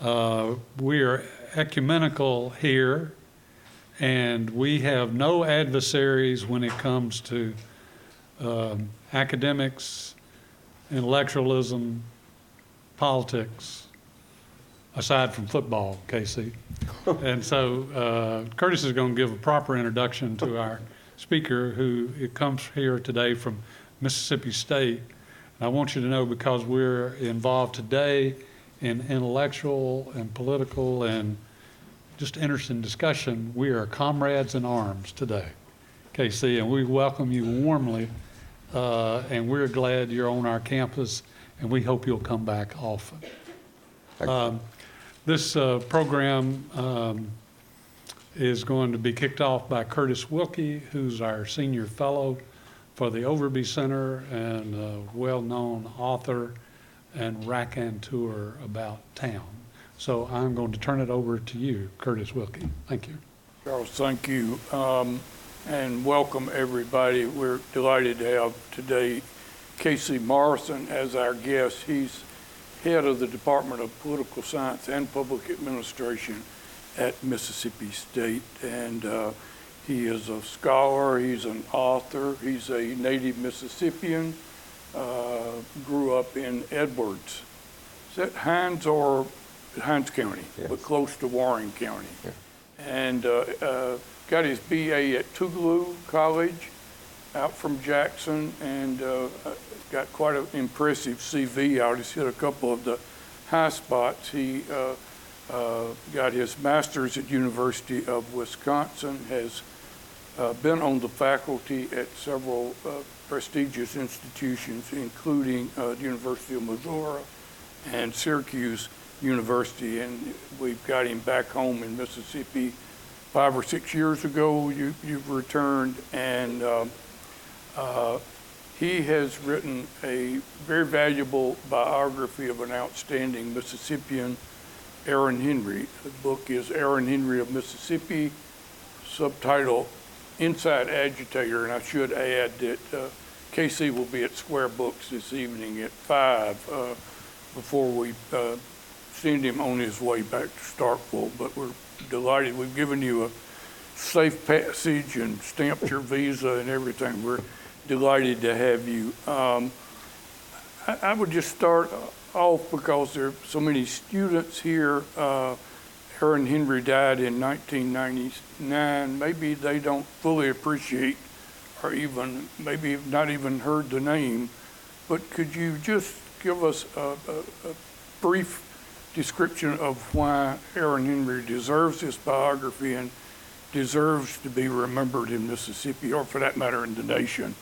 We are ecumenical here, and we have no adversaries when it comes to academics, intellectualism, politics, aside from football, Casey. And so Curtis is going to give a proper introduction to our speaker, who comes here today from Mississippi State. And I want you to know, because we're involved today in intellectual and political and just interesting discussion, we are comrades in arms today, KC, and we welcome you warmly, and we're glad you're on our campus, and we hope you'll come back often. This program is going to be kicked off by Curtis Wilkie, who's our senior fellow for the Overby Center and a well-known author and raconteur about town. So I'm going to turn it over to you, Curtis Wilkie. Thank you. Charles, thank you. And welcome everybody. We're delighted to have today Casey Morrison as our guest. He's head of the Department of Political Science and Public Administration at Mississippi State. And he is a scholar, he's an author, he's a native Mississippian, grew up in Edwards. Is that Hines or Hines County? Yes. But close to Warren County. Yeah. And got his BA at Tougaloo College out from Jackson, and got quite an impressive CV. I'll just hit a couple of the high spots. He got his master's at University of Wisconsin, has been on the faculty at several prestigious institutions, including the University of Missouri and Syracuse University, and we've got him back home in Mississippi 5 or 6 years ago. You've returned, and he has written a very valuable biography of an outstanding Mississippian, Aaron Henry. The book is Aaron Henry of Mississippi, subtitle Inside Agitator, and I should add that KC will be at Square Books this evening at 5 before we send him on his way back to Starkville. But we're delighted. We've given you a safe passage and stamped your visa and everything. We're delighted to have you. I would just start off, because there are so many students here. Aaron Henry died in 1999. Maybe they don't fully appreciate, or even maybe not even heard the name, but could you just give us a brief description of why Aaron Henry deserves this biography and deserves to be remembered in Mississippi, or for that matter in the nation?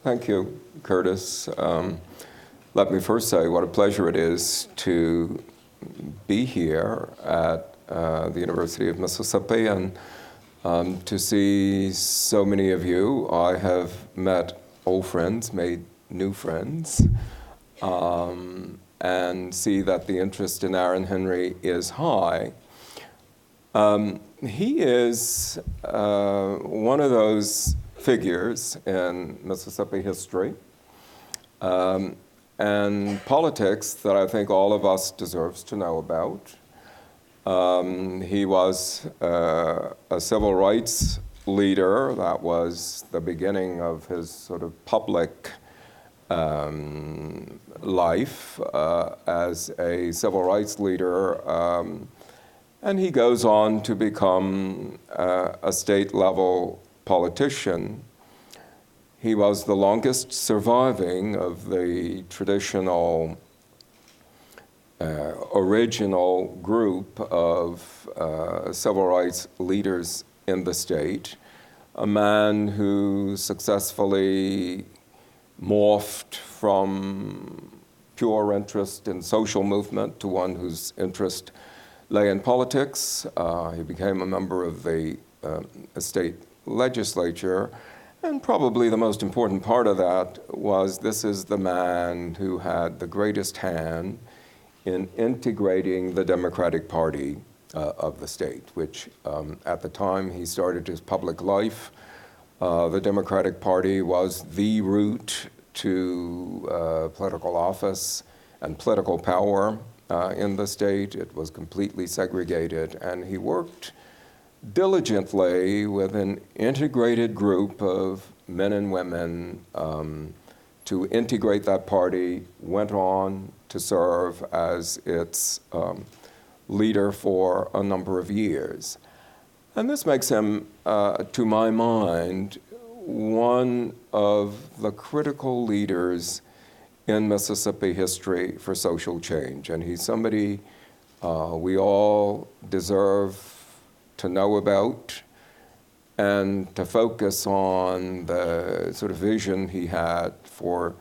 Thank you, Curtis. Let me first say what a pleasure it is to be here at the University of Mississippi, and to see so many of you. I have met old friends, made new friends, and see that the interest in Aaron Henry is high. He is one of those figures in Mississippi history and politics that I think all of us deserves to know about. He was a civil rights leader. That was the beginning of his sort of public life as a civil rights leader. And he goes on to become a state-level politician. He was the longest surviving of the traditional original group of civil rights leaders in the state, a man who successfully morphed from pure interest in social movement to one whose interest lay in politics. He became a member of the state legislature, and probably the most important part of that was this is the man who had the greatest hand in integrating the Democratic Party of the state, which at the time he started his public life, the Democratic Party was the route to political office and political power in the state. It was completely segregated, and he worked diligently with an integrated group of men and women to integrate that party, went on to serve as its leader for a number of years. And this makes him, to my mind, one of the critical leaders in Mississippi history for social change. And he's somebody we all deserve to know about and to focus on the sort of vision he had for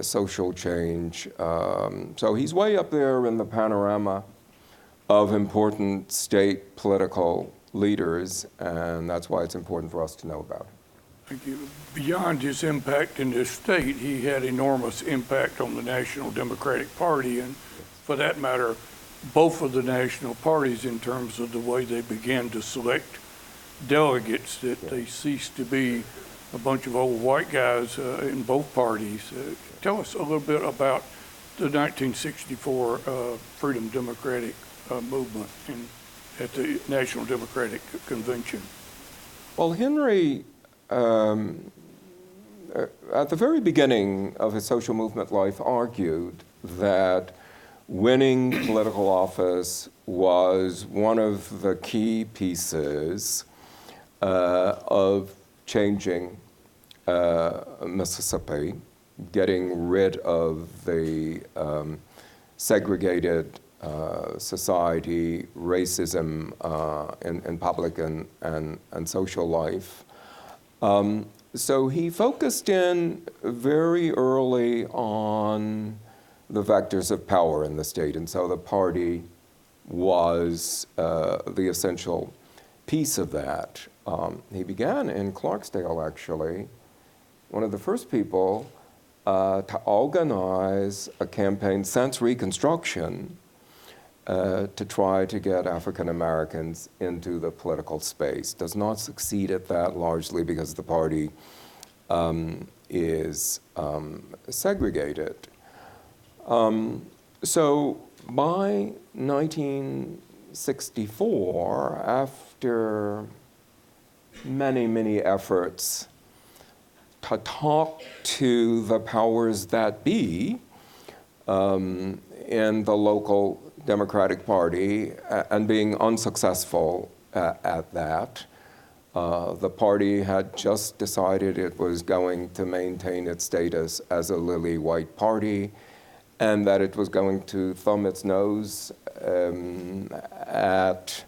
social change. So he's way up there in the panorama of important state political leaders, and that's why it's important for us to know about him. Thank you. Beyond his impact in this state, he had enormous impact on the National Democratic Party, and for that matter, both of the national parties in terms of the way they began to select delegates, that they ceased to be a bunch of old white guys in both parties. Tell us a little bit about the 1964 Freedom Democratic movement at the National Democratic Convention. Well, Henry, at the very beginning of his social movement life, argued that winning political office was one of the key pieces of changing Mississippi, getting rid of the segregated society, racism in public and social life. So he focused in very early on the vectors of power in the state, and so the party was the essential piece of that. He began in Clarksdale, actually, one of the first people to organize a campaign since Reconstruction to try to get African Americans into the political space. Does not succeed at that, largely because the party is segregated. So by 1964, after many, many efforts to talk to the powers that be in the local Democratic Party and being unsuccessful at that, the party had just decided it was going to maintain its status as a lily white party, and that it was going to thumb its nose at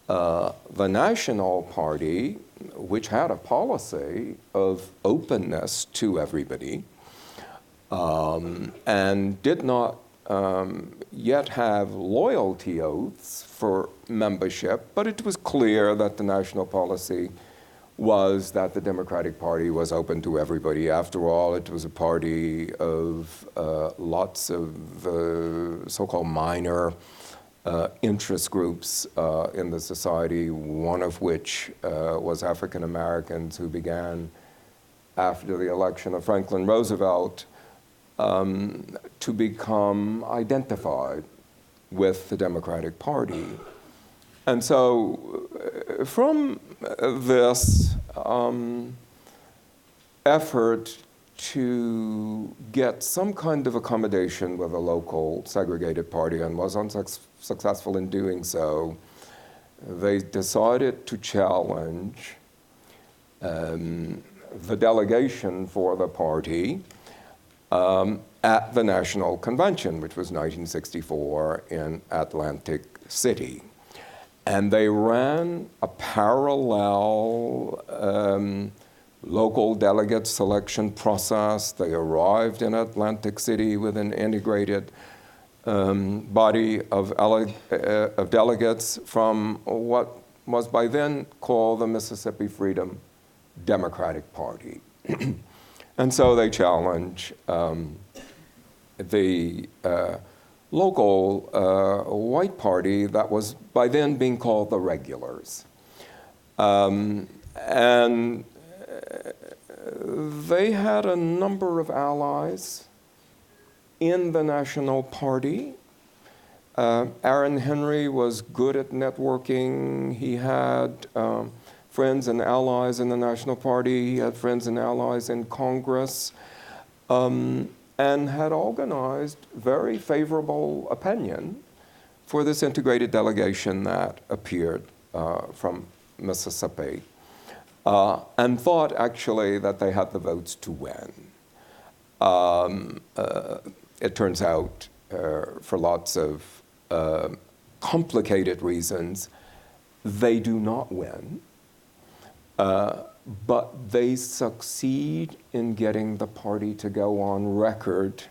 the National Party, which had a policy of openness to everybody, and did not yet have loyalty oaths for membership, but it was clear that the national policy was that the Democratic Party was open to everybody. After all, it was a party of lots of so-called minor interest groups in the society, one of which was African Americans who began, after the election of Franklin Roosevelt, to become identified with the Democratic Party. And so from this effort to get some kind of accommodation with a local segregated party, and was unsuccessful in doing so, they decided to challenge the delegation for the party at the National Convention, which was 1964 in Atlantic City. And they ran a parallel local delegate selection process. They arrived in Atlantic City with an integrated body of delegates from what was by then called the Mississippi Freedom Democratic Party. And so they challenge the local white party that was by then being called the Regulars. And they had a number of allies in the National Party, Aaron Henry was good at networking. He had friends and allies in the National Party. He had friends and allies in Congress, and had organized very favorable opinion for this integrated delegation that appeared from Mississippi, and thought actually that they had the votes to win. It turns out, for lots of complicated reasons, they do not win, but they succeed in getting the party to go on record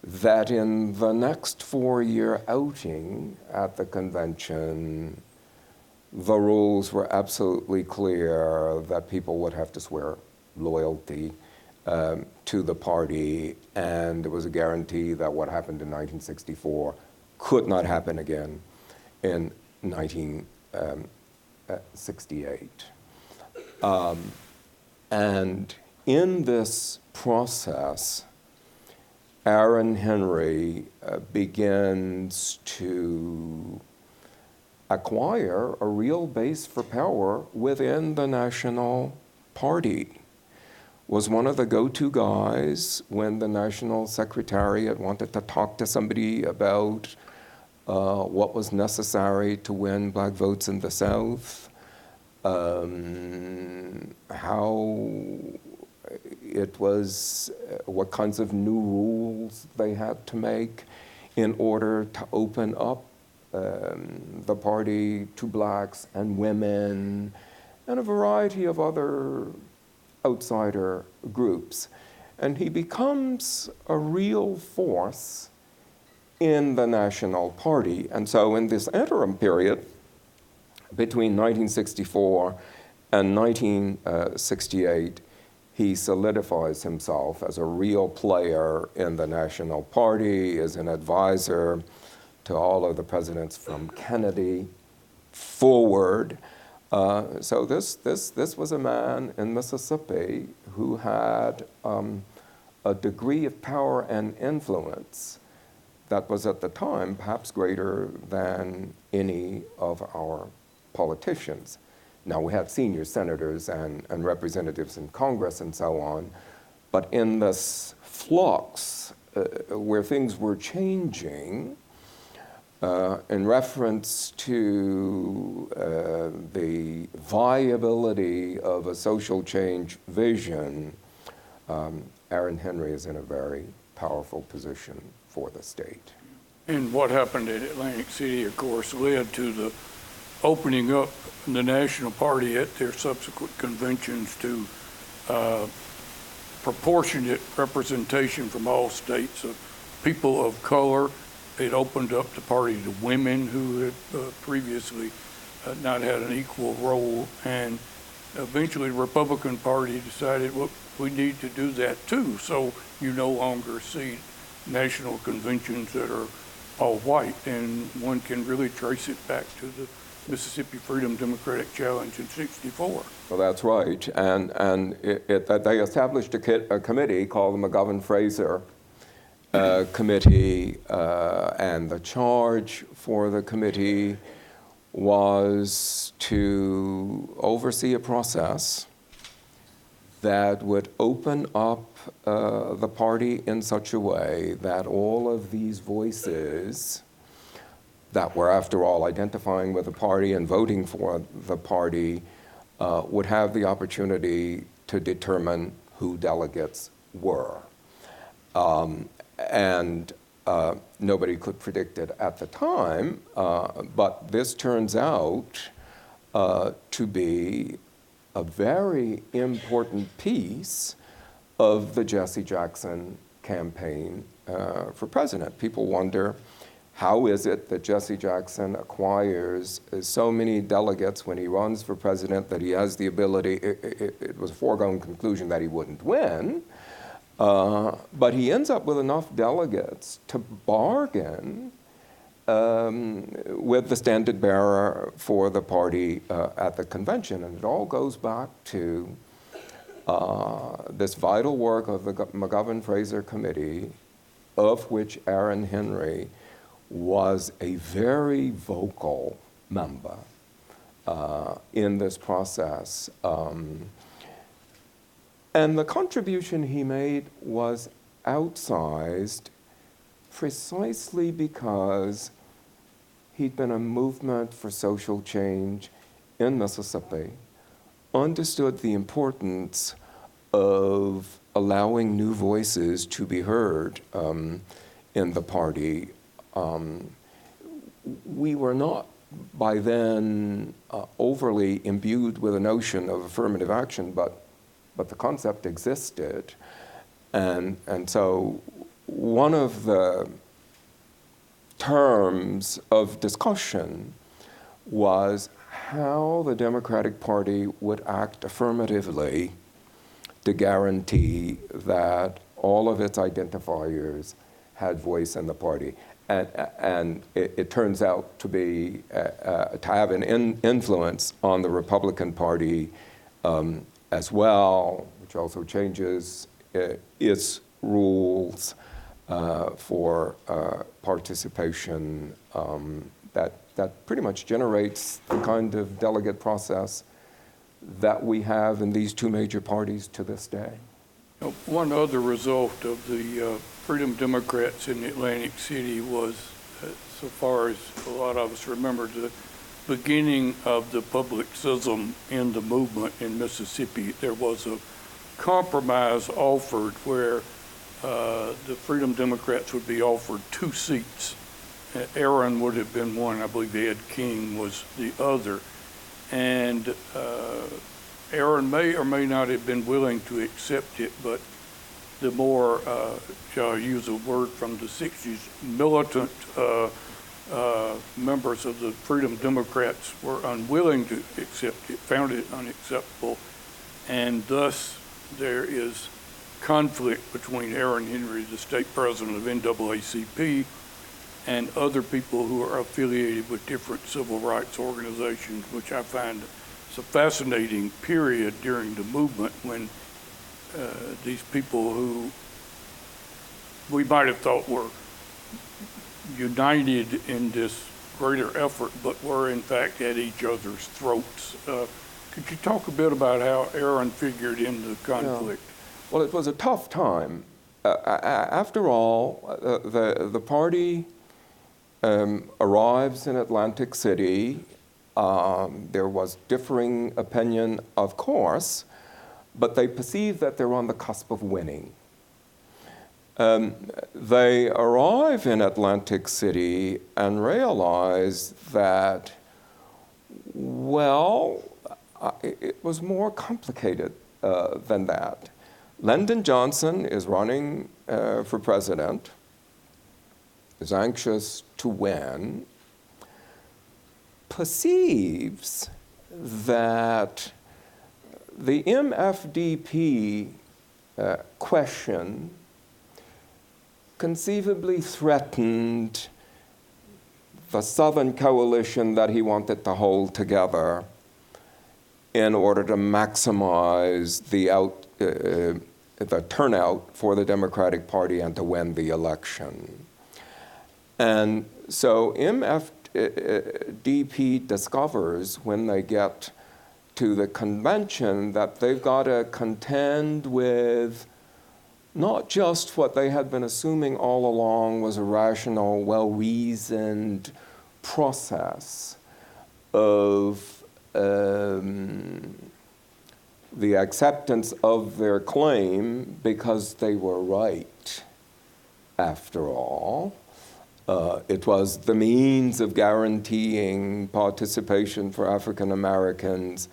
that in the next 4-year outing at the convention, the rules were absolutely clear that people would have to swear loyalty to the party, and there was a guarantee that what happened in 1964 could not happen again in 1968. And in this process, Aaron Henry begins to acquire a real base for power within the National Party. Was one of the go-to guys when the National Secretariat wanted to talk to somebody about what was necessary to win black votes in the South, how it was, what kinds of new rules they had to make in order to open up the party to blacks and women and a variety of other outsider groups. And he becomes a real force in the National Party. And so in this interim period, between 1964 and 1968, he solidifies himself as a real player in the National Party, as an advisor to all of the presidents from Kennedy forward. So this was a man in Mississippi who had a degree of power and influence that was at the time perhaps greater than any of our politicians. Now, we had senior senators and representatives in Congress and so on, but in this flux where things were changing, in reference to the viability of a social change vision, Aaron Henry is in a very powerful position for the state. And what happened at Atlantic City, of course, led to the opening up the National Party at their subsequent conventions to proportionate representation from all states of people of color. It opened up the party to women who had previously not had an equal role, and eventually the Republican Party decided, well, we need to do that too, so you no longer see national conventions that are all white, and one can really trace it back to the Mississippi Freedom Democratic Challenge in '64. Well, that's right, and they established a committee called the McGovern-Fraser Committee, and the charge for the committee was to oversee a process that would open up the party in such a way that all of these voices that were, after all, identifying with the party and voting for the party would have the opportunity to determine who delegates were. And nobody could predict it at the time, but this turns out to be a very important piece of the Jesse Jackson campaign for president. People wonder, how is it that Jesse Jackson acquires so many delegates when he runs for president that he has the ability, it was a foregone conclusion that he wouldn't win, but he ends up with enough delegates to bargain with the standard bearer for the party at the convention. And it all goes back to this vital work of the McGovern-Fraser Committee, of which Aaron Henry was a very vocal member in this process. And the contribution he made was outsized precisely because he'd been a movement for social change in Mississippi, understood the importance of allowing new voices to be heard in the party. We were not by then overly imbued with a notion of affirmative action, but the concept existed. And so one of the terms of discussion was how the Democratic Party would act affirmatively to guarantee that all of its identifiers had voice in the party. And it turns out to be to have an influence on the Republican Party as well, which also changes its rules for participation that pretty much generates the kind of delegate process that we have in these two major parties to this day. One other result of the Freedom Democrats in Atlantic City was, so far as a lot of us remember, the beginning of the publicism in the movement in Mississippi. There was a compromise offered where the Freedom Democrats would be offered 2 seats. Aaron would have been one, I believe Ed King was the other. And Aaron may or may not have been willing to accept it, but the more, shall I use a word from the 60s, militant members of the Freedom Democrats were unwilling to accept it, found it unacceptable, and thus there is conflict between Aaron Henry, the state president of NAACP, and other people who are affiliated with different civil rights organizations, which I find it's a fascinating period during the movement when these people who we might have thought were united in this greater effort, but were in fact at each other's throats. Could you talk a bit about how Aaron figured in the conflict? Yeah. Well, it was a tough time. After all, the party arrives in Atlantic City. There was differing opinion, of course, but they perceive that they're on the cusp of winning. They arrive in Atlantic City and realize that, well, it was more complicated than that. Lyndon Johnson is running for president, is anxious to win, perceives that the MFDP question conceivably threatened the Southern coalition that he wanted to hold together in order to maximize the turnout for the Democratic Party and to win the election. And so MFDP discovers when they get to the convention that they've got to contend with not just what they had been assuming all along was a rational, well-reasoned process of the acceptance of their claim because they were right, after all. It was the means of guaranteeing participation for African Americans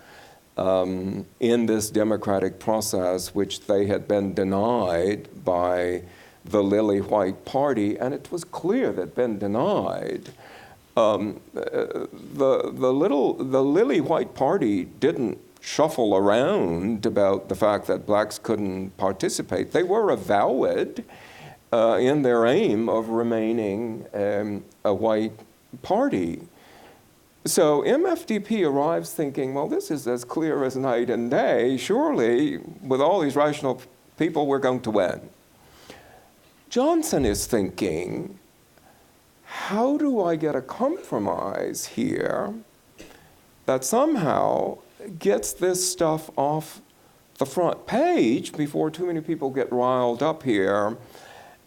in this democratic process, which they had been denied by the Lily White Party, and it was clear they'd been denied. The Lily White Party didn't shuffle around about the fact that blacks couldn't participate. They were avowed in their aim of remaining a white party. So MFDP arrives thinking, well, this is as clear as night and day. Surely, with all these rational people, we're going to win. Johnson is thinking, how do I get a compromise here that somehow gets this stuff off the front page before too many people get riled up here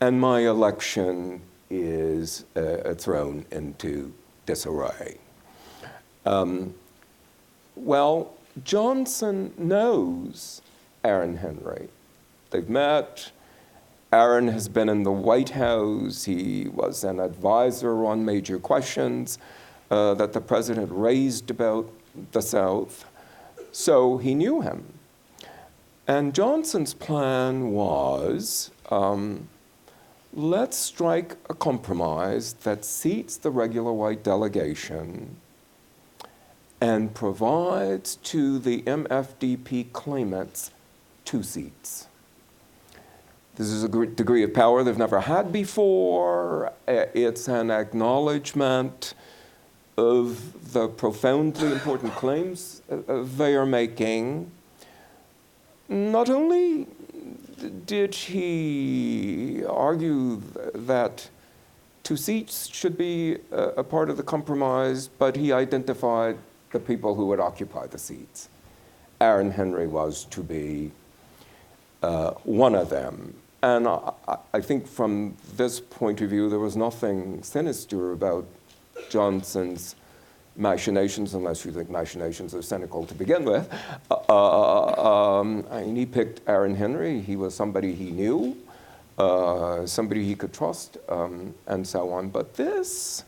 and my election is thrown into disarray? Well, Johnson knows Aaron Henry. They've met. Aaron has been in the White House. He was an advisor on major questions that the president raised about the South. So he knew him. And Johnson's plan was, let's strike a compromise that seats the regular white delegation and provides to the MFDP claimants 2 seats. This is a degree of power they've never had before. It's an acknowledgement of the profoundly important claims they are making. Not only did he argue that 2 seats should be a part of the compromise, but he identified the people who would occupy the seats. Aaron Henry was to be one of them. And I think from this point of view, there was nothing sinister about Johnson's machinations, unless you think machinations are cynical to begin with. And he picked Aaron Henry. He was somebody he knew, somebody he could trust, and so on. But this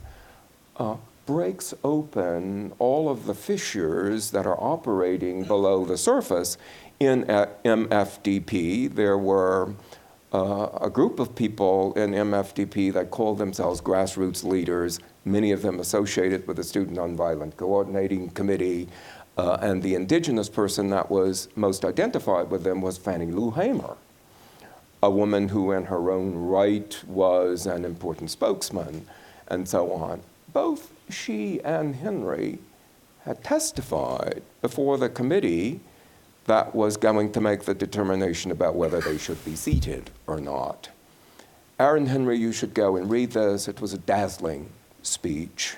breaks open all of the fissures that are operating below the surface in MFDP. There were a group of people in MFDP that called themselves grassroots leaders, many of them associated with the Student Nonviolent Coordinating Committee, and the indigenous person that was most identified with them was Fannie Lou Hamer, a woman who in her own right was an important spokesman, and so on. Both she and Henry had testified before the committee that was going to make the determination about whether they should be seated or not. Aaron Henry, you should go and read this. It was a dazzling speech.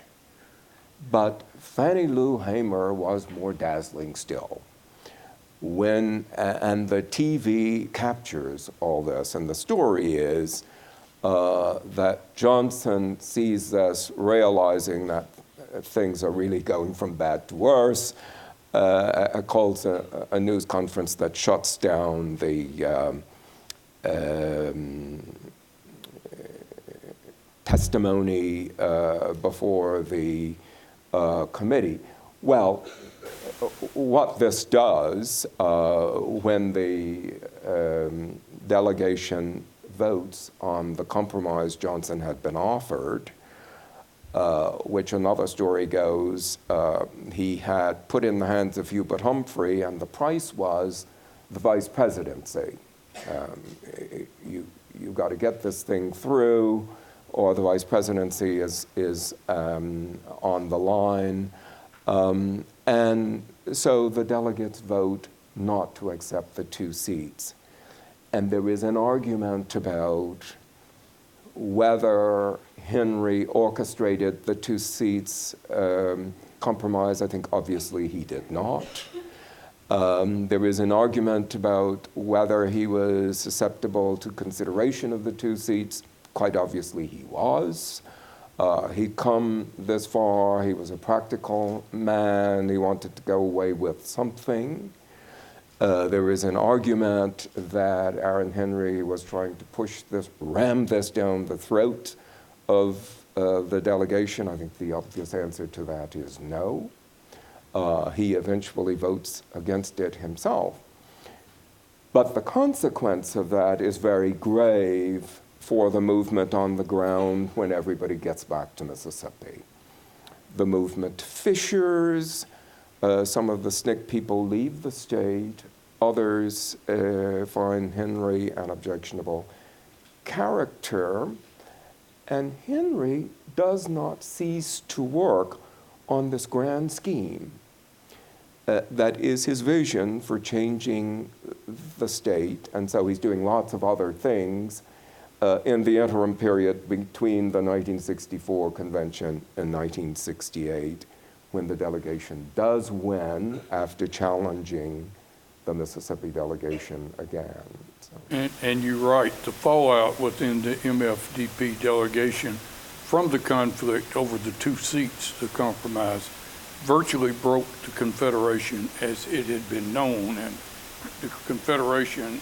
But Fannie Lou Hamer was more dazzling still. And the TV captures all this, and the story is that Johnson sees this, realizing that things are really going from bad to worse, calls a news conference that shuts down the testimony before the committee. Well, what this does when the delegation votes on the compromise Johnson had been offered, which another story goes, he had put in the hands of Hubert Humphrey, and the price was the vice presidency. You got to get this thing through, or the vice presidency is on the line. And so the delegates vote not to accept the 2 seats. And there is an argument about whether Henry orchestrated the 2 seats compromise. I think obviously he did not. There is an argument about whether he was susceptible to consideration of the 2 seats. Quite obviously he was. He'd come this far. He was a practical man. He wanted to go away with something. There is an argument that Aaron Henry was trying to ram this down the throat of the delegation. I think the obvious answer to that is no. He eventually votes against it himself. But the consequence of that is very grave for the movement on the ground when everybody gets back to Mississippi. The movement fissures. Some of the SNCC people leave the state. Others find Henry an objectionable character. And Henry does not cease to work on this grand scheme that is his vision for changing the state. And so he's doing lots of other things. in the interim period between the 1964 convention and 1968, when the delegation does win after challenging the Mississippi delegation again. So. And you're right, the fallout within the MFDP delegation from the conflict over the 2 seats, the compromise, virtually broke the Confederation as it had been known. And the Confederation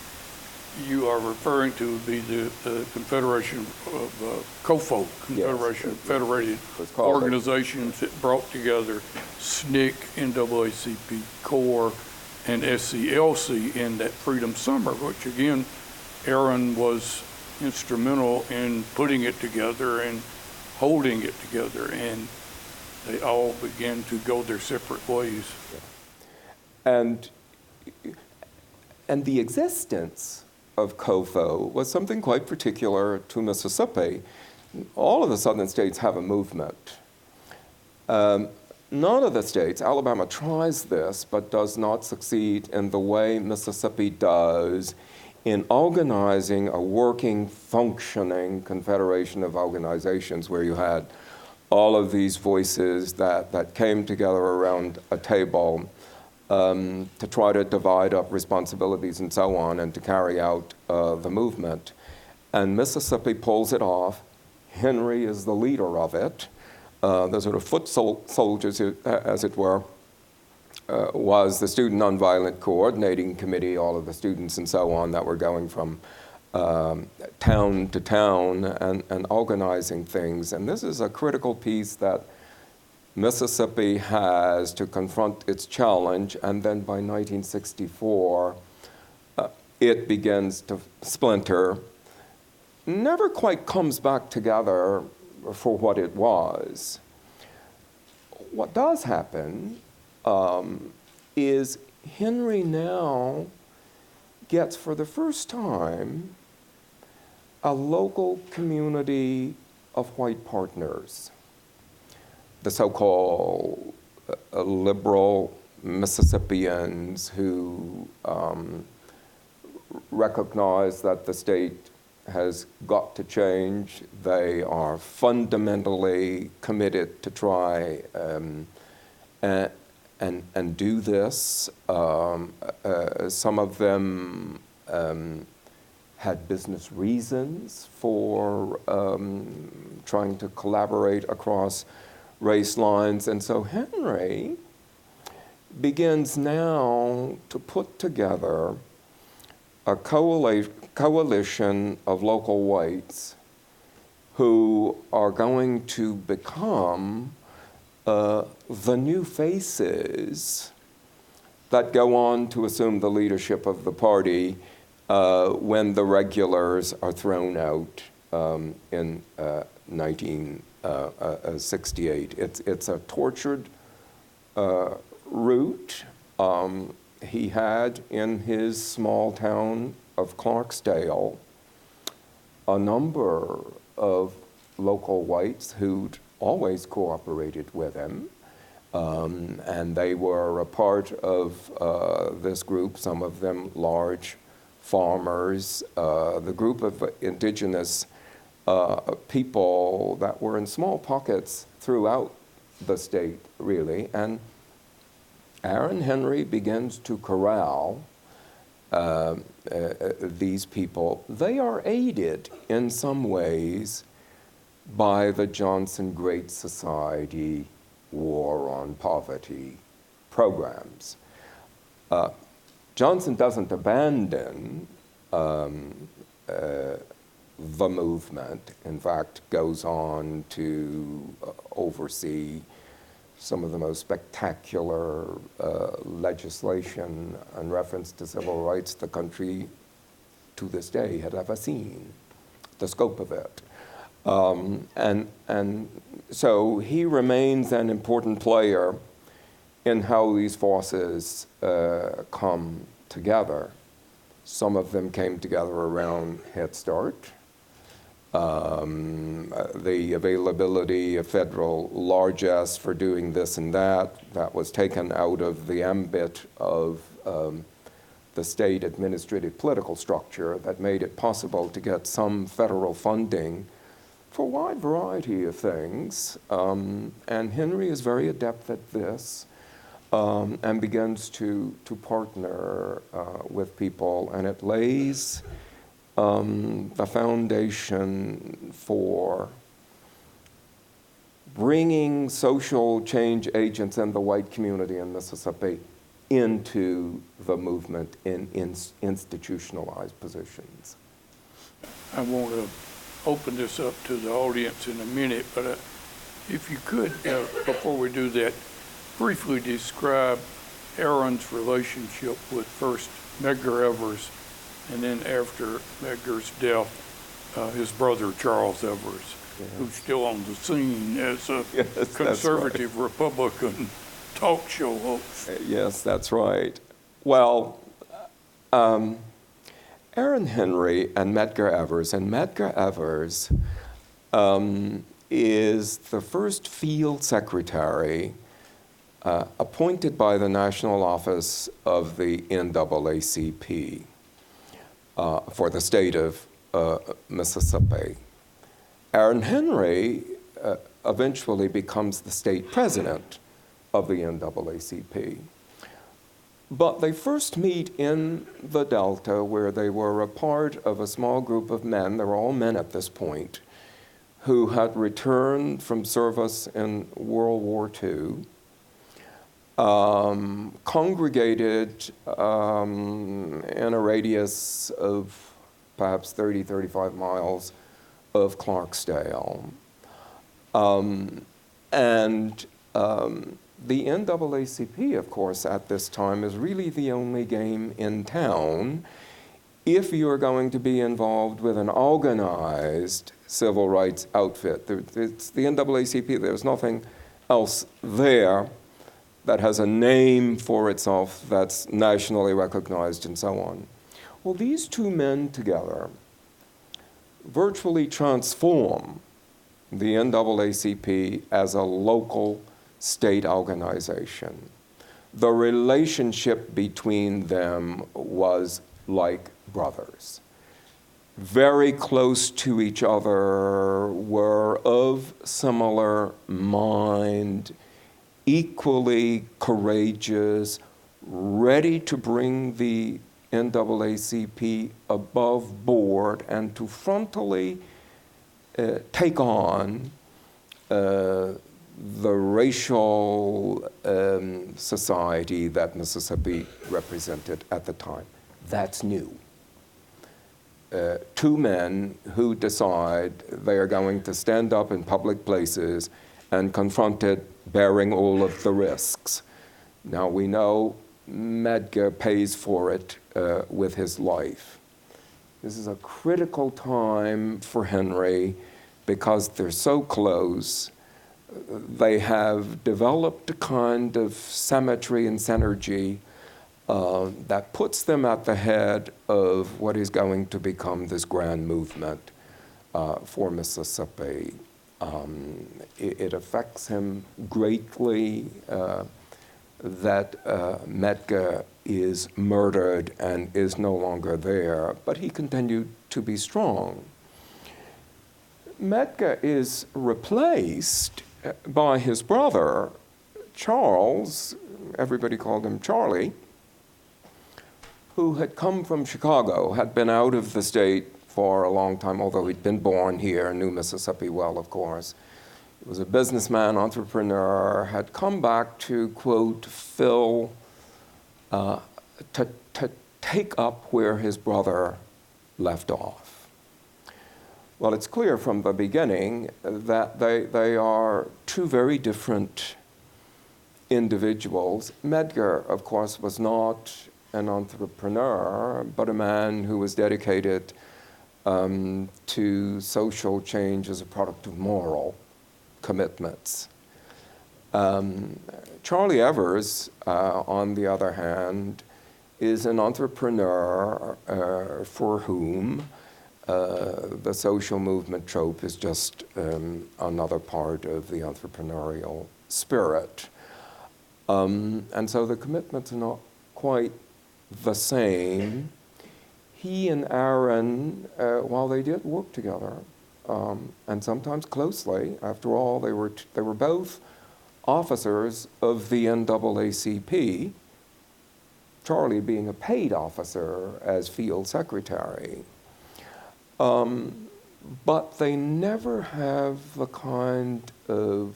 you are referring to would be the Confederation of COFO, Confederation of Federated Organizations that brought together SNCC, NAACP, CORE, and SCLC in that Freedom Summer, which again, Aaron was instrumental in putting it together and holding it together, and they all began to go their separate ways. And the existence of COFO was something quite particular to Mississippi. All of the southern states have a movement. None of the states, Alabama tries this, but does not succeed in the way Mississippi does in organizing a working, functioning confederation of organizations where you had all of these voices that came together around a table to try to divide up responsibilities and so on and to carry out the movement. And Mississippi pulls it off. Henry is the leader of it. The sort of foot soldiers, as it were, was the Student Nonviolent Coordinating Committee, all of the students and so on that were going from town to town and organizing things. And this is a critical piece that Mississippi has to confront its challenge, and then by 1964, it begins to splinter, never quite comes back together for what it was. What does happen is Henry now gets, for the first time, a local community of white partners, the so-called liberal Mississippians who recognize that the state has got to change. They are fundamentally committed to try and do this. Some of them had business reasons for trying to collaborate across race lines. And so Henry begins now to put together a coalition of local whites who are going to become the new faces that go on to assume the leadership of the party when the regulars are thrown out in 1968. It's a tortured route. He had in his small town of Clarksdale a number of local whites who'd always cooperated with him, and they were a part of this group, some of them large farmers, the group of indigenous people that were in small pockets throughout the state, really. And Aaron Henry begins to corral these people. They are aided in some ways by the Johnson Great Society War on Poverty programs. Johnson doesn't abandon the movement, in fact, goes on to oversee some of the most spectacular legislation and reference to civil rights the country to this day had ever seen, the scope of it. And so he remains an important player in how these forces come together. Some of them came together around Head Start. The availability of federal largesse for doing this and that was taken out of the ambit of the state administrative political structure that made it possible to get some federal funding for a wide variety of things. And Henry is very adept at this and begins to partner with people, and it lays the foundation for bringing social change agents in the white community in Mississippi into the movement in institutionalized positions. I want to open this up to the audience in a minute, but if you could, before we do that, briefly describe Aaron's relationship with first Medgar Evers, and then after Medgar's death, his brother Charles Evers, who's still on the scene as a conservative Republican talk show host. Yes, that's right. Well, Aaron Henry and Medgar Evers, and Medgar Evers is the first field secretary appointed by the National Office of the NAACP for the state of Mississippi. Aaron Henry eventually becomes the state president of the NAACP. But they first meet in the Delta, where they were a part of a small group of men, they were all men at this point, who had returned from service in World War II, congregated in a radius of perhaps 30, 35 miles of Clarksdale. The NAACP, of course, at this time is really the only game in town if you're going to be involved with an organized civil rights outfit. It's the NAACP, there's nothing else there that has a name for itself that's nationally recognized and so on. Well, these two men together virtually transform the NAACP as a local state organization. The relationship between them was like brothers. Very close to each other, were of similar mind, equally courageous, ready to bring the NAACP above board and to frontally take on the racial society that Mississippi represented at the time. That's new. Two men who decide they are going to stand up in public places and confront it, bearing all of the risks. Now we know Medgar pays for it with his life. This is a critical time for Henry because they're so close. They have developed a kind of symmetry and synergy that puts them at the head of what is going to become this grand movement for Mississippi. It affects him greatly that Medgar is murdered and is no longer there, but he continued to be strong. Medgar is replaced by his brother, Charles, everybody called him Charlie, who had come from Chicago, had been out of the state for a long time, although he'd been born here, knew Mississippi well, of course. He was a businessman, entrepreneur, had come back to, quote, fill, to take up where his brother left off. Well, it's clear from the beginning that they are two very different individuals. Medgar, of course, was not an entrepreneur, but a man who was dedicated to social change as a product of moral commitments. Charlie Evers, on the other hand, is an entrepreneur for whom the social movement trope is just another part of the entrepreneurial spirit. And so the commitments are not quite the same. He and Aaron, while they did work together, and sometimes closely, after all, they were both officers of the NAACP, Charlie being a paid officer as field secretary. But they never have the kind of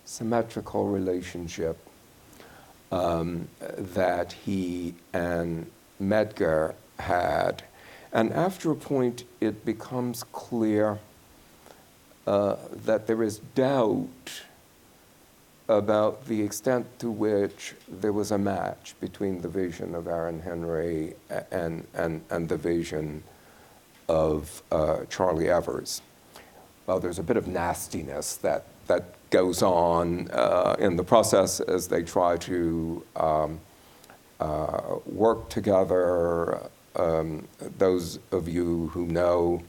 symmetrical relationship that he and Medgar had. And after a point, it becomes clear that there is doubt about the extent to which there was a match between the vision of Aaron Henry and the vision of Charlie Evers. Well, there's a bit of nastiness that goes on in the process as they try to work together. Those of you who know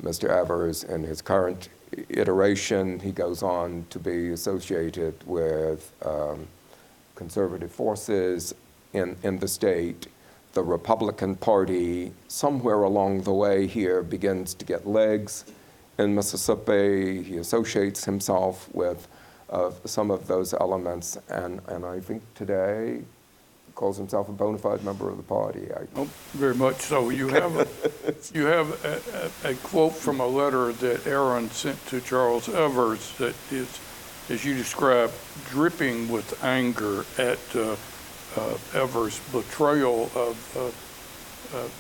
Mr. Evers in his current iteration, he goes on to be associated with conservative forces in the state. The Republican Party, somewhere along the way here, begins to get legs in Mississippi. He associates himself with some of those elements, and I think today calls himself a bona fide member of the party. Oh, very much so. You have a quote from a letter that Aaron sent to Charles Evers that is, as you described, dripping with anger at Evers' betrayal of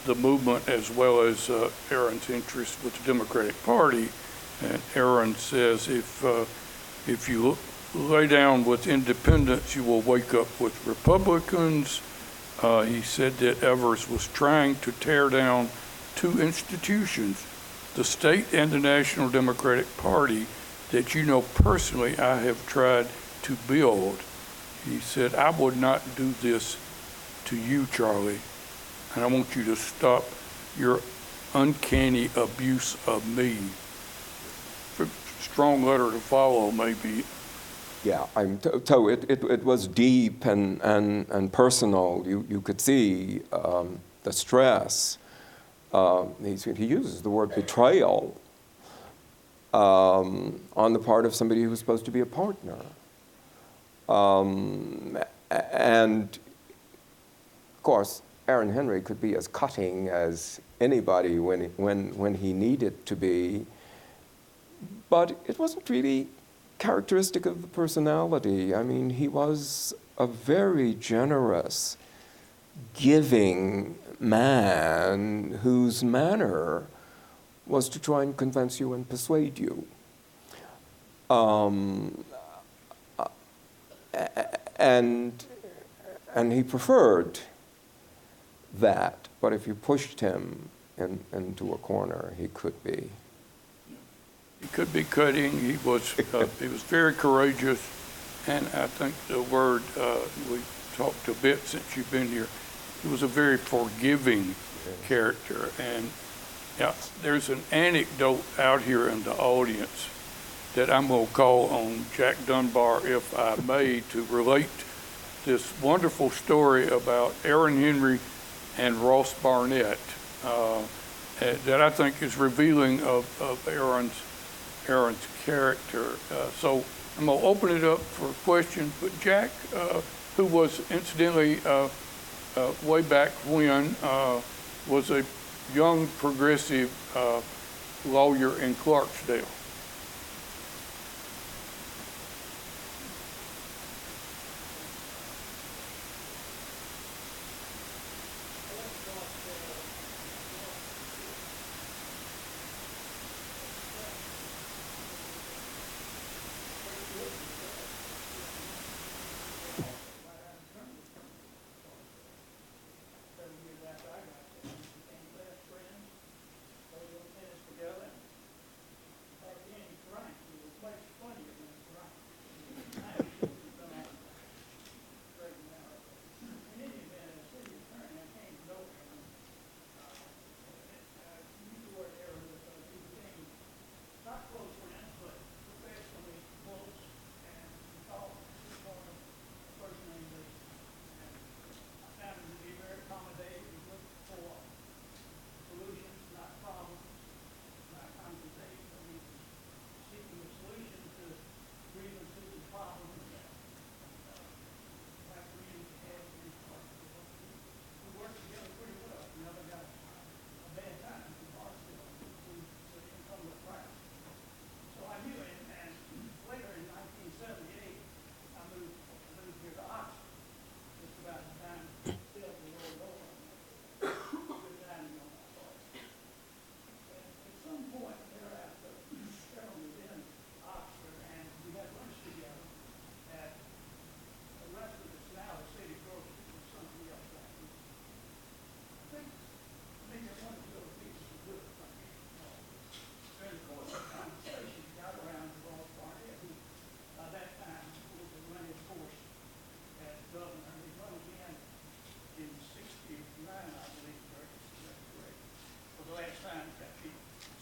the movement as well as Aaron's interest with the Democratic Party. And Aaron says, if you lay down with independents, you will wake up with Republicans. He said that Evers was trying to tear down two institutions, the state and the National Democratic Party, that you know personally I have tried to build. He said, I would not do this to you, Charlie, and I want you to stop your uncanny abuse of me. Strong letter to follow, maybe. Yeah, so it was deep and personal. You could see the stress. He uses the word betrayal on the part of somebody who was supposed to be a partner. And of course, Aaron Henry could be as cutting as anybody when he needed to be, but it wasn't really characteristic of the personality. I mean, he was a very generous, giving man whose manner was to try and convince you and persuade you. And he preferred that, but if you pushed him into a corner, he could be. He could be cutting. He was very courageous, and I think the word we talked a bit since you've been here. He was a very forgiving character, and yeah, there's an anecdote out here in the audience that I'm going to call on Jack Dunbar, if I may, to relate this wonderful story about Aaron Henry and Ross Barnett that I think is revealing of Aaron's character. So I'm going to open it up for questions. But Jack, who was incidentally way back when was a young progressive lawyer in Clarksdale.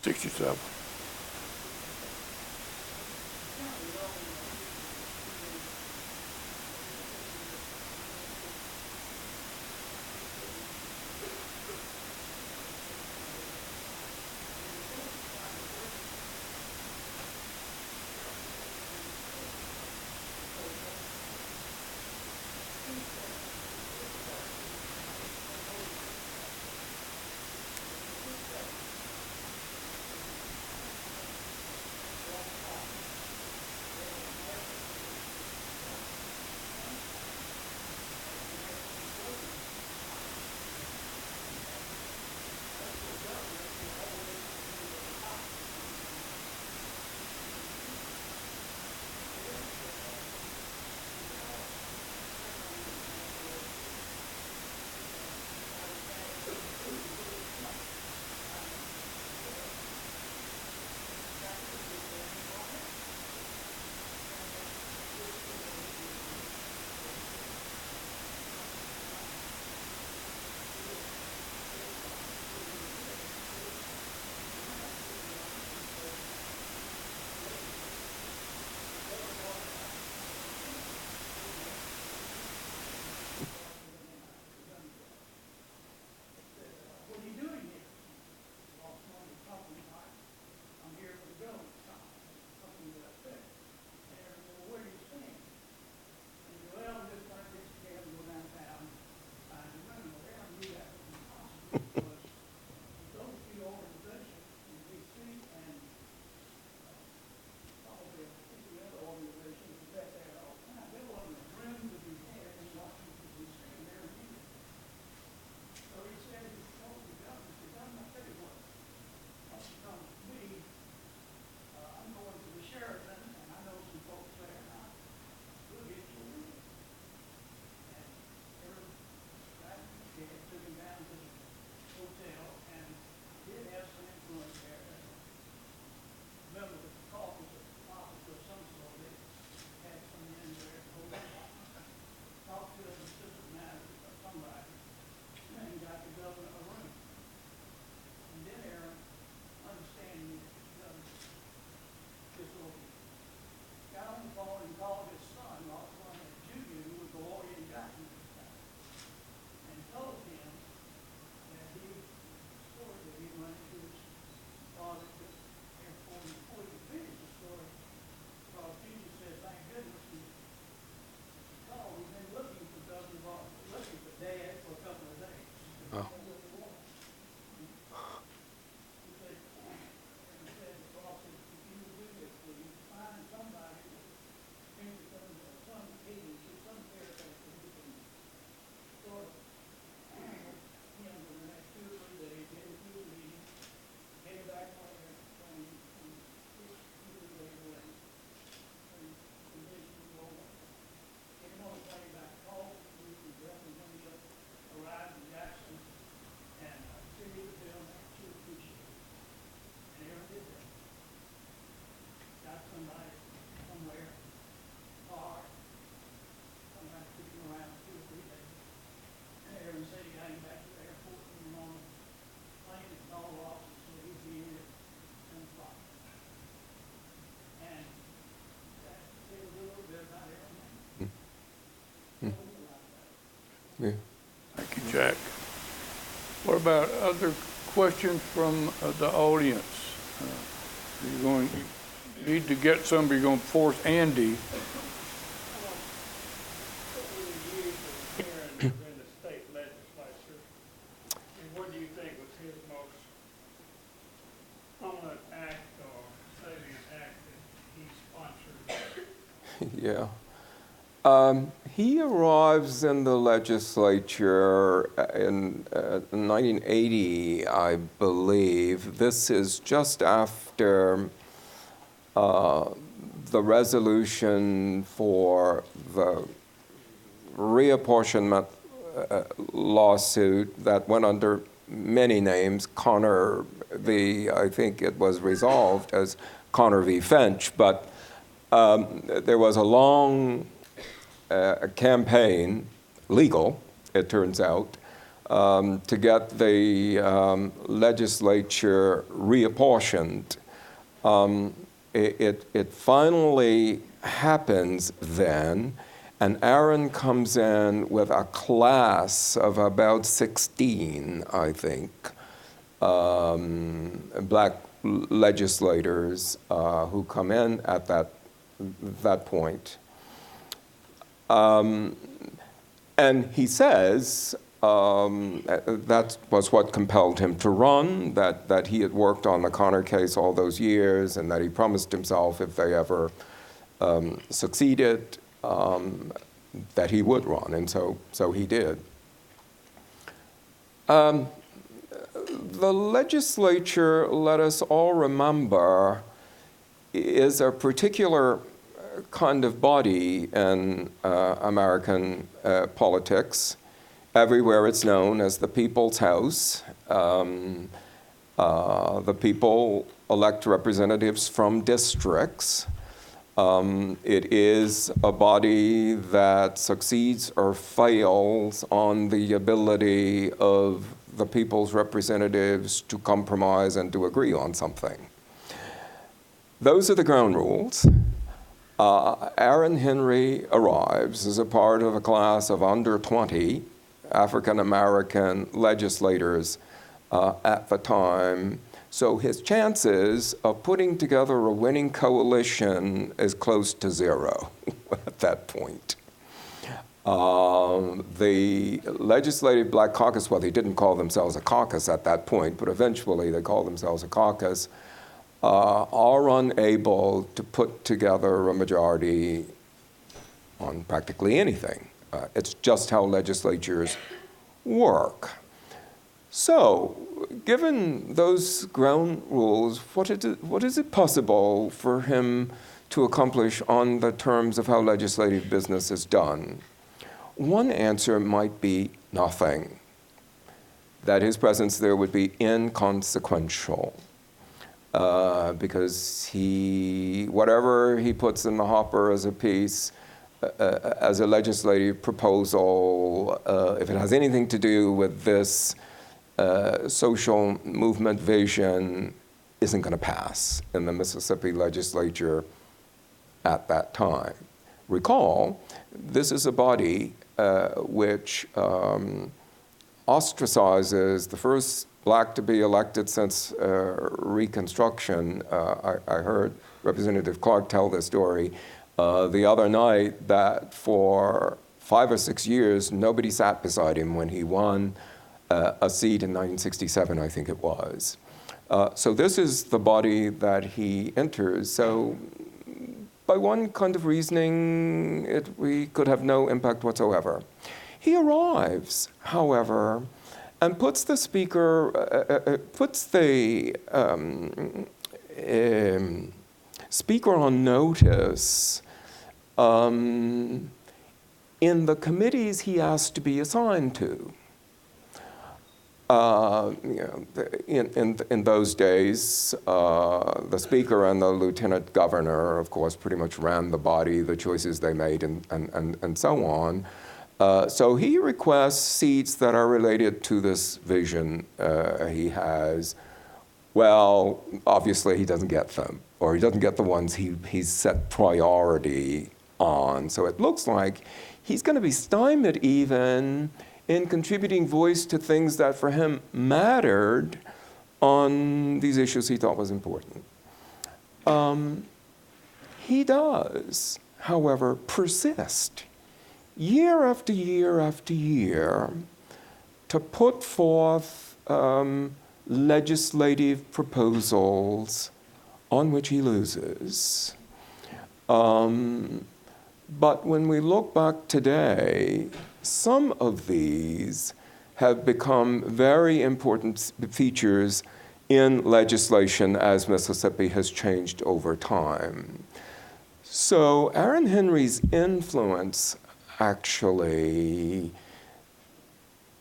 67. Yeah. Thank you, Jack. What about other questions from the audience? You're going to need to get somebody, you're going to force Andy. In the state legislature, and what do you think was his most prominent act or salient act that he sponsored? Yeah. He arrives in the legislature in 1980, I believe. This is just after the resolution for the reapportionment lawsuit that went under many names. Connor v. I think it was resolved as Connor v. Finch, but there was a long campaign, legal, it turns out, to get the legislature reapportioned. It finally happens then, and Aaron comes in with a class of about 16, I think, black legislators who come in at that point. And he says that was what compelled him to run, that he had worked on the Connor case all those years, and that he promised himself if they ever succeeded, that he would run, and so he did. The legislature, let us all remember, is a particular kind of body in American politics. Everywhere it's known as the People's House. The people elect representatives from districts. It is a body that succeeds or fails on the ability of the people's representatives to compromise and to agree on something. Those are the ground rules. Aaron Henry arrives as a part of a class of under 20 African-American legislators at the time. So his chances of putting together a winning coalition is close to zero at that point. The Legislative Black Caucus, well, they didn't call themselves a caucus at that point, but eventually they called themselves a caucus, are unable to put together a majority on practically anything. It's just how legislatures work. So, given those ground rules, what is it possible for him to accomplish on the terms of how legislative business is done? One answer might be nothing, that his presence there would be inconsequential, because whatever he puts in the hopper as a piece, as a legislative proposal, if it has anything to do with this social movement vision, isn't going to pass in the Mississippi legislature at that time. Recall, this is a body which ostracizes the first black to be elected since Reconstruction. I heard Representative Clark tell this story the other night, that for 5 or 6 years, nobody sat beside him when he won a seat in 1967, I think it was. So this is the body that he enters. So by one kind of reasoning, we could have no impact whatsoever. He arrives, however, and puts the speaker, speaker on notice in the committees he asked to be assigned to. In those days, the speaker and the lieutenant governor, of course, pretty much ran the body, the choices they made, and so on. So he requests seats that are related to this vision he has. Well, obviously he doesn't get them, or he doesn't get the ones he's set priority on. So it looks like he's going to be stymied even in contributing voice to things that for him mattered on these issues he thought was important. He does, however, persist year after year after year to put forth legislative proposals on which he loses. But when we look back today, some of these have become very important features in legislation as Mississippi has changed over time. So Aaron Henry's influence actually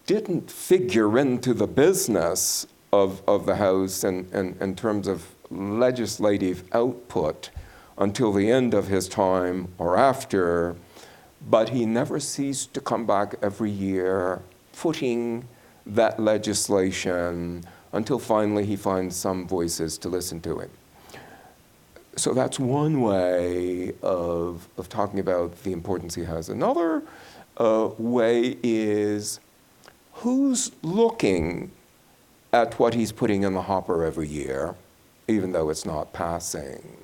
didn't figure into the business of the House in terms of legislative output until the end of his time or after, but he never ceased to come back every year, putting that legislation until finally he finds some voices to listen to him. So that's one way of talking about the importance he has. Another way is who's looking at what he's putting in the hopper every year, even though it's not passing.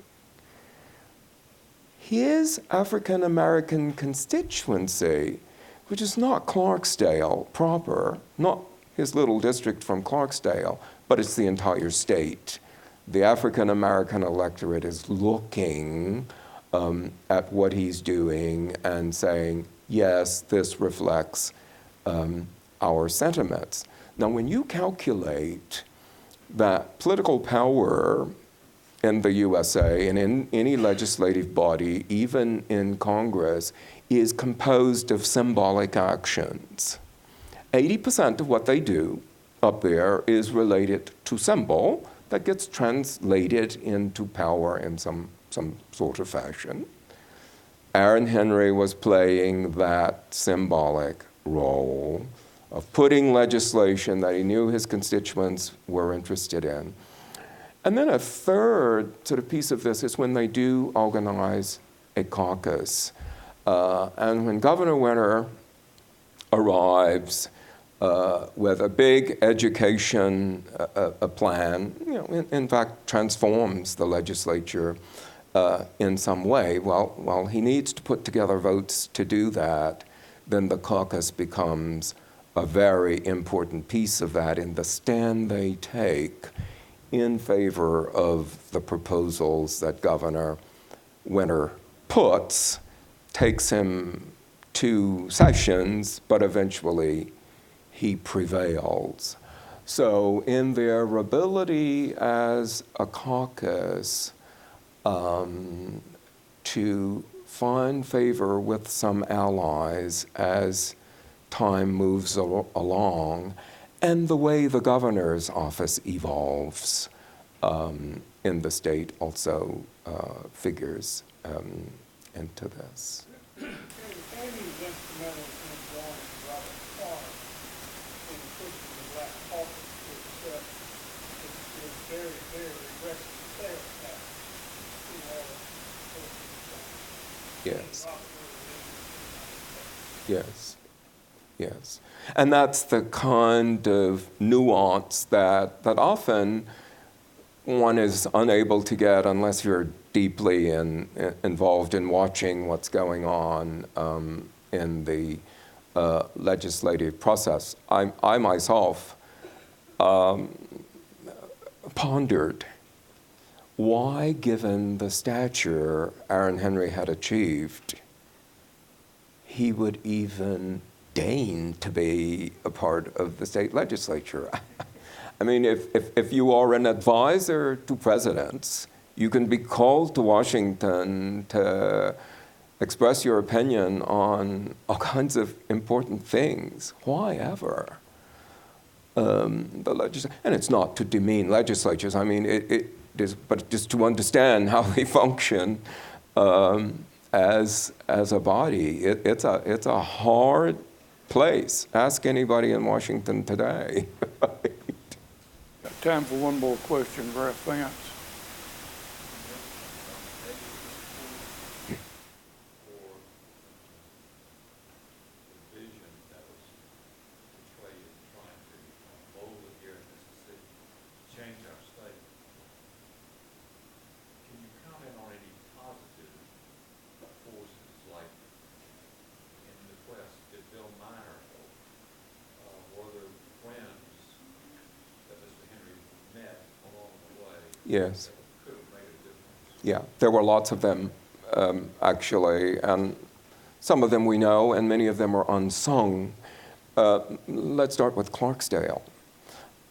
His African American constituency, which is not Clarksdale proper, not his little district from Clarksdale, but it's the entire state. The African American electorate is looking at what he's doing and saying, yes, this reflects our sentiments. Now, when you calculate that political power in the USA and in any legislative body, even in Congress, is composed of symbolic actions. 80% of what they do up there is related to symbol that gets translated into power in some sort of fashion. Aaron Henry was playing that symbolic role of putting legislation that he knew his constituents were interested in. And then a third sort of piece of this is when they do organize a caucus. And when Governor Winter arrives with a big education plan, in fact, transforms the legislature in some way. Well, he needs to put together votes to do that. Then the caucus becomes a very important piece of that in the stand they take in favor of the proposals that Governor Winter puts. Takes him 2 sessions, but eventually he prevails. So in their ability as a caucus to find favor with some allies as time moves along, and the way the governor's office evolves in the state also figures into this. Amy was instrumental in joining Robert Clark in pushing the Black Caucus to accept his very, very aggressive sales tax in order to Yes. Yes. Yes. And that's the kind of nuance that often one is unable to get unless you're deeply involved in watching what's going on in the legislative process. I myself pondered why, given the stature Aaron Henry had achieved, he would even deign to be a part of the state legislature. I mean, if you are an advisor to presidents, you can be called to Washington to express your opinion on all kinds of important things. Why ever? And it's not to demean legislatures. I mean, it is, but just to understand how they function as a body. It's a hard place. Ask anybody in Washington today. Time for one more question, Ralph Vance. Yes. Yeah, there were lots of them, actually, and some of them we know, and many of them are unsung. Let's start with Clarksdale.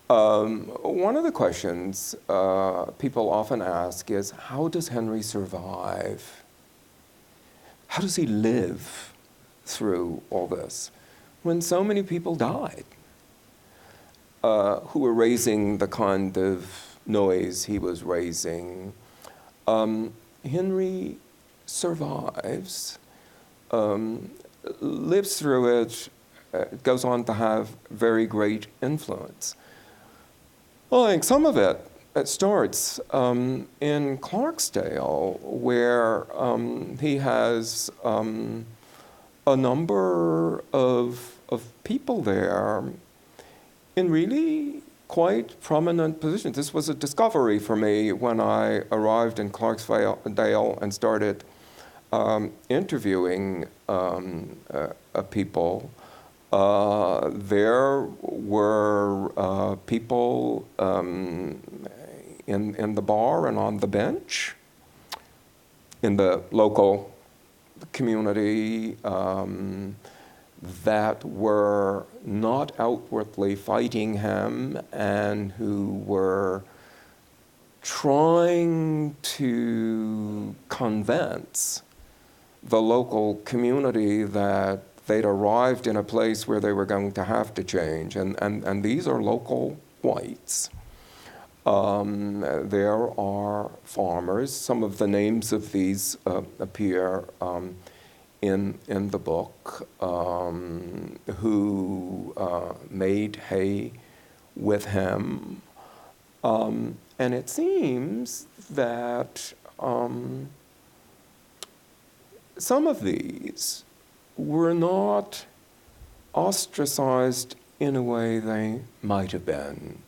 One of the questions people often ask is, how does Henry survive? How does he live through all this when so many people died who were raising the kind of noise he was raising? Henry survives, lives through it goes on to have very great influence. Well, I think some of it starts in Clarksdale, where he has a number of people there in really quite prominent positions. This was a discovery for me when I arrived in Clarksdale and started interviewing people. There were people in the bar and on the bench in the local community that were not outwardly fighting him and who were trying to convince the local community that they'd arrived in a place where they were going to have to change. And these are local whites. There are farmers. Some of the names of these appear in the book, who made hay with him. And it seems that some of these were not ostracized in a way they might have been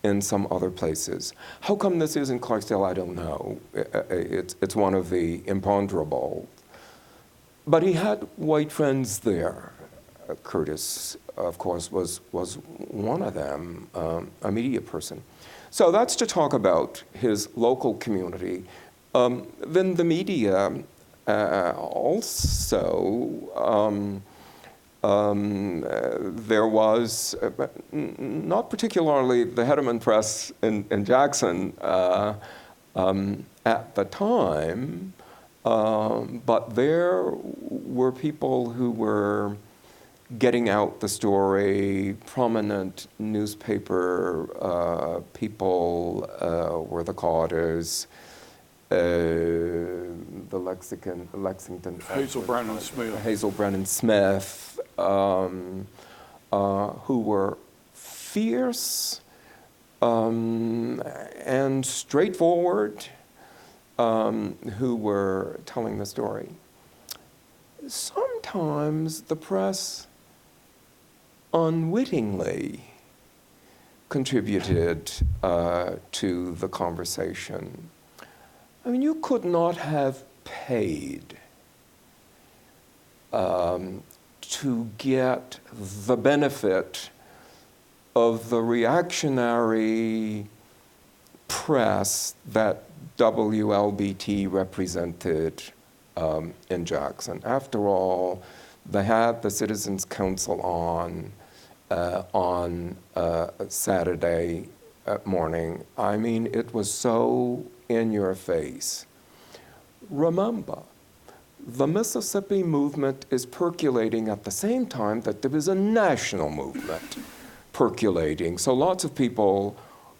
in some other places. How come this is in Clarksdale, I don't know. It's one of the imponderables. But he had white friends there. Curtis, of course, was one of them, a media person. So that's to talk about his local community. Then the media also, there was, not particularly the Hedeman Press in Jackson at the time, but there were people who were getting out the story. Prominent newspaper people were the Carters, the Lexington. Hazel Brennan Smith. Hazel Brennan Smith, who were fierce and straightforward, who were telling the story. Sometimes the press unwittingly contributed to the conversation. I mean, you could not have paid to get the benefit of the reactionary press that WLBT represented in Jackson. After all, they had the Citizens Council on Saturday morning. I mean, it was so in your face. Remember, the Mississippi movement is percolating at the same time that there is a national movement percolating. So lots of people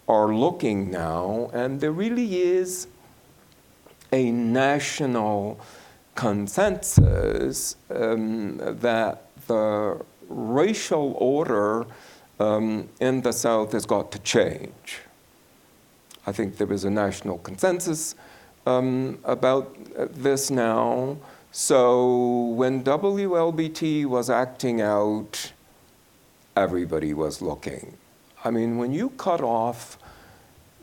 are looking now, and there really is a national consensus that the racial order in the South has got to change. I think there is a national consensus about this now. So when WLBT was acting out, everybody was looking. I mean, when you cut off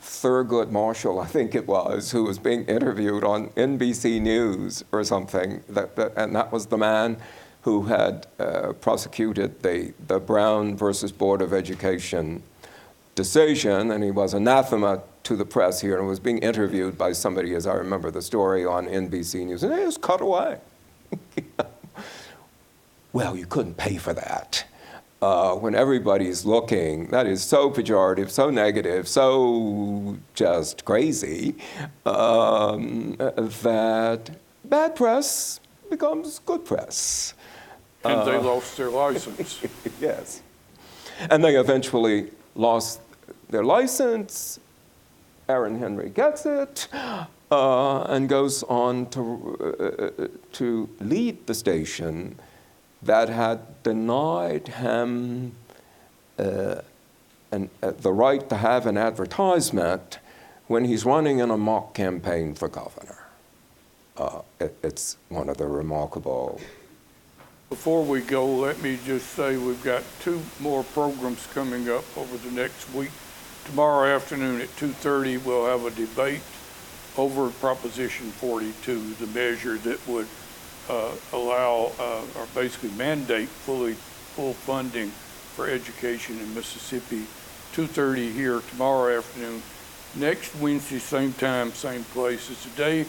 Thurgood Marshall, I think it was, who was being interviewed on NBC News or something, and that was the man who had prosecuted the Brown versus Board of Education decision, and he was anathema to the press here and was being interviewed by somebody, as I remember the story, on NBC News, and he was cut away. Well, you couldn't pay for that. When everybody's looking, that is so pejorative, so negative, so just crazy, that bad press becomes good press. And they lost their license. Yes. And they eventually lost their license. Aaron Henry gets it and goes on to lead the station that had denied him the right to have an advertisement when he's running in a mock campaign for governor. It's one of the remarkable. Before we go, let me just say we've got 2 more programs coming up over the next week. Tomorrow afternoon at 2:30, we'll have a debate over Proposition 42, the measure that would allow or basically mandate full funding for education in Mississippi. 2:30 here tomorrow afternoon. Next Wednesday, same time, same place as today,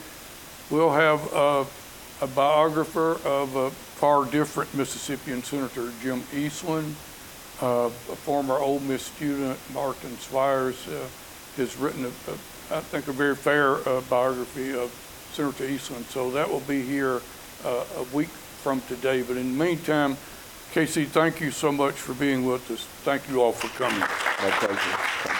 we'll have a biographer of a far different Mississippian Senator, Jim Eastland. A former Ole Miss student, Martin Swires, has written, I think, a very fair biography of Senator Eastland. So that will be here a week from today. But in the meantime, Casey, thank you so much for being with us. Thank you all for coming. My pleasure.